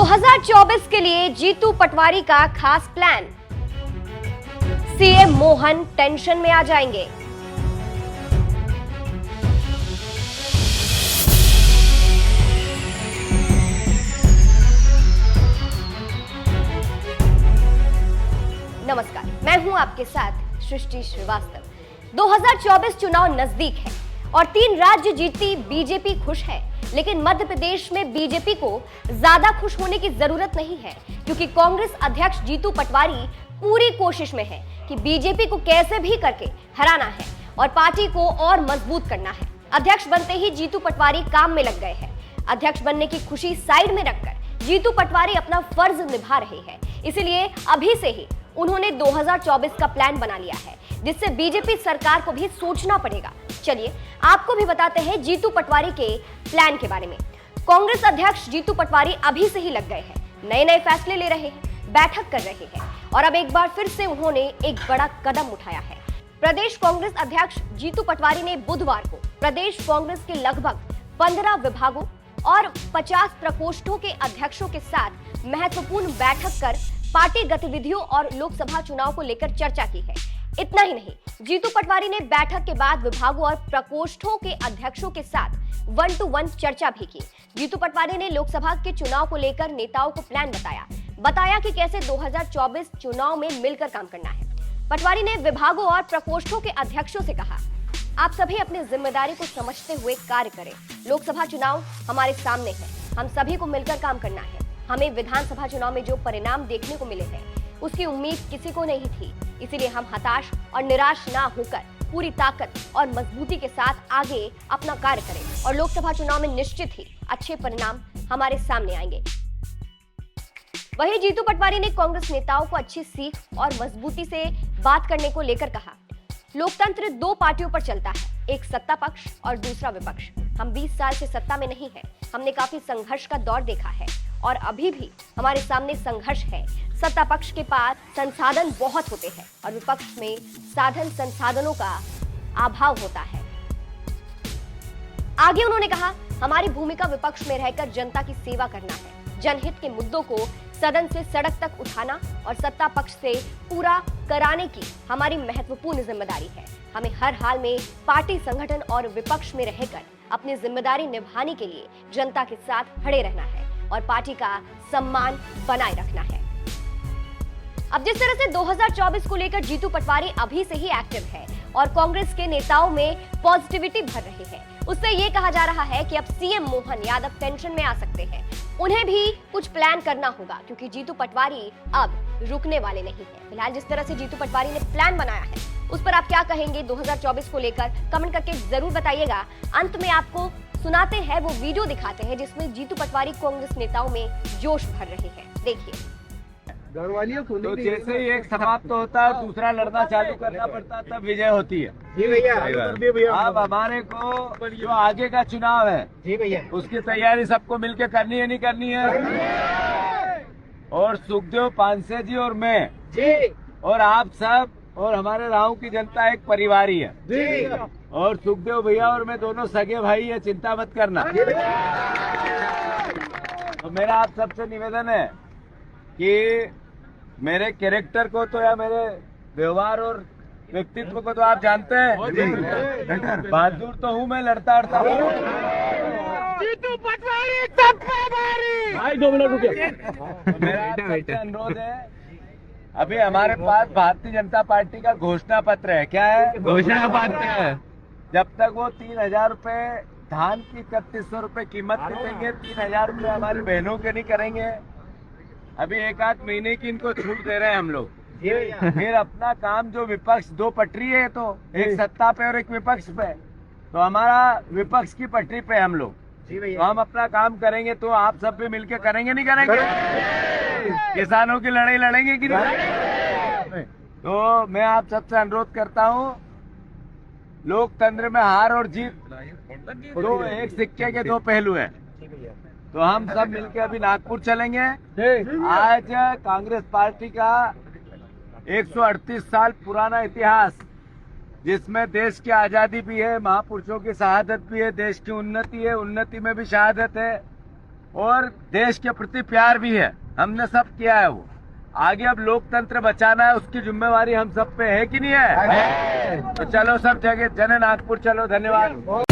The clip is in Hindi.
2024 के लिए जीतू पटवारी का खास प्लान। सीएम मोहन टेंशन में आ जाएंगे। नमस्कार, मैं हूं आपके साथ सृष्टि श्रीवास्तव। 2024 चुनाव नजदीक है और 3 राज्य जीती बीजेपी खुश है, लेकिन मध्य प्रदेश में बीजेपी को ज्यादा खुश होने की जरूरत नहीं है, क्योंकि कांग्रेस अध्यक्ष जीतू पटवारी पूरी कोशिश में है कि बीजेपी को कैसे भी करके हराना है और पार्टी को और मजबूत करना है। अध्यक्ष बनते ही जीतू पटवारी काम में लग गए हैं। अध्यक्ष बनने की खुशी साइड में रखकर जीतू पटवारी अपना फर्ज निभा रहे हैं। इसीलिए अभी से ही उन्होंने 2024 का प्लान बना लिया है, जिससे बीजेपी सरकार को भी सोचना पड़ेगा। चलिए आपको भी बताते हैं जीतू पटवारी के प्लान के बारे में। कांग्रेस अध्यक्ष जीतू पटवारी अभी से ही लग गए हैं, नए नए फैसले ले रहे हैं, बैठक कर रहे हैं और अब एक बार फिर से उन्होंने एक बड़ा कदम उठाया है। प्रदेश कांग्रेस अध्यक्ष जीतू पटवारी ने बुधवार को प्रदेश कांग्रेस के लगभग 15 विभागों और 50 प्रकोष्ठों के अध्यक्षों के साथ महत्वपूर्ण बैठक कर पार्टी गतिविधियों और लोकसभा चुनाव को लेकर चर्चा की है। इतना ही नहीं, जीतू पटवारी ने बैठक के बाद विभागों और प्रकोष्ठों के अध्यक्षों के साथ 1-to-1 चर्चा भी की। जीतू पटवारी ने लोकसभा के चुनाव को लेकर नेताओं को प्लान बताया कि कैसे 2024 चुनाव में मिलकर काम करना है। पटवारी ने विभागों और प्रकोष्ठों के अध्यक्षों से कहा, आप सभी अपनी जिम्मेदारी को समझते हुए कार्य करें। लोकसभा चुनाव हमारे सामने है, हम सभी को मिलकर काम करना है। हमें विधानसभा चुनाव में जो परिणाम देखने को मिले हैं, उसकी उम्मीद किसी को नहीं थी। इसीलिए हम हताश और निराश ना होकर पूरी ताकत और मजबूती के साथ आगे अपना कार्य करें और लोकसभा चुनाव में निश्चित ही अच्छे परिणाम हमारे सामने आएंगे। वहीं जीतू पटवारी ने कांग्रेस नेताओं को अच्छी सीख और मजबूती से बात करने को लेकर कहा, लोकतंत्र 2 पार्टियों पर चलता है, एक सत्ता पक्ष और दूसरा विपक्ष। हम 20 साल से सत्ता में नहीं है, हमने काफी संघर्ष का दौर देखा है और अभी भी हमारे सामने संघर्ष है। सत्ता पक्ष के पास संसाधन बहुत होते हैं और विपक्ष में साधन संसाधनों का अभाव होता है। आगे उन्होंने कहा, हमारी भूमिका विपक्ष में रहकर जनता की सेवा करना है। जनहित के मुद्दों को सदन से सड़क तक उठाना और सत्ता पक्ष से पूरा कराने की हमारी महत्वपूर्ण जिम्मेदारी है। हमें हर हाल में पार्टी संगठन और विपक्ष में रहकर अपनी जिम्मेदारी निभाने के लिए जनता के साथ खड़े रहना है और पार्टी का सम्मान बनाए रखना है। अब जिस तरह से 2024 को लेकर जीतू पटवारी अभी से ही एक्टिव है और कांग्रेस के नेताओं में पॉजिटिविटी भर रहे हैं, उससे ये कहा जा रहा है कि अब सीएम मोहन यादव टेंशन में आ सकते हैं। उन्हें भी कुछ प्लान करना होगा, क्योंकि जीतू पटवारी अब रुकने वाले नहीं है। फिलहाल जिस तरह से जीतू पटवारी ने प्लान बनाया है, उस पर आप क्या कहेंगे 2024 को लेकर, कमेंट करके जरूर बताइएगा। अंत में आपको सुनाते हैं वो वीडियो दिखाते हैं जिसमें जीतू पटवारी कांग्रेस नेताओं में जोश भर रहे हैं। देखिए। तो जैसे ही एक समाप्त होता है, दूसरा लड़ना चालू करना पड़ता है, तब विजय होती है। जी भैया। अब हमारे को जो आगे का चुनाव है, जी भैया, उसकी तैयारी सबको मिलकर करनी है, नहीं करनी है? और सुखदेव पांसे जी और मैं जी और आप सब और हमारे राहु की जनता एक परिवार ही है जी। और सुखदेव भैया और मैं दोनों सगे भाई है, चिंता मत करना। तो मेरा आप सबसे निवेदन है कि मेरे कैरेक्टर को तो या मेरे व्यवहार और व्यक्तित्व को तो आप जानते हैं। बहादुर तो हूँ मैं, लड़ता हूँ। जीतू पटवारी भाई 2 मिनट रुकिए। मेरा आपसे अनुरोध है, अभी हमारे पास भारतीय जनता पार्टी का घोषणा पत्र है। क्या है? घोषणा पत्र है। जब तक वो 3000 रुपए धान की 3100 रुपए कीमत नहीं देंगे, 3000 रुपए हमारी बहनों के नहीं करेंगे। अभी 1-8 महीने की इनको छूट दे रहे हैं हम लोग। फिर अपना काम जो विपक्ष 2 पटरी है, तो एक सत्ता पे और एक विपक्ष पे, तो हमारा विपक्ष की पटरी पे हम लोग। तो हम अपना काम करेंगे, तो आप सब भी मिलके करेंगे, नहीं करेंगे? किसानों की लड़ाई लड़ेंगे कि नहीं? तो मैं आप सबसे अनुरोध करता हूँ, लोकतंत्र में हार और जीत तो एक सिक्के के 2 पहलू हैं। तो हम सब मिलके अभी नागपुर चलेंगे। आज कांग्रेस पार्टी का 138 साल पुराना इतिहास, जिसमें देश की आजादी भी है, महापुरुषों की शहादत भी है, देश की उन्नति है, उन्नति में भी शहादत है। और देश के प्रति प्यार भी है, हमने सब किया है वो। आगे अब लोकतंत्र बचाना है, उसकी जिम्मेवारी हम सब पे है कि नहीं है? तो चलो सब जगह जन नागपुर चलो। धन्यवाद।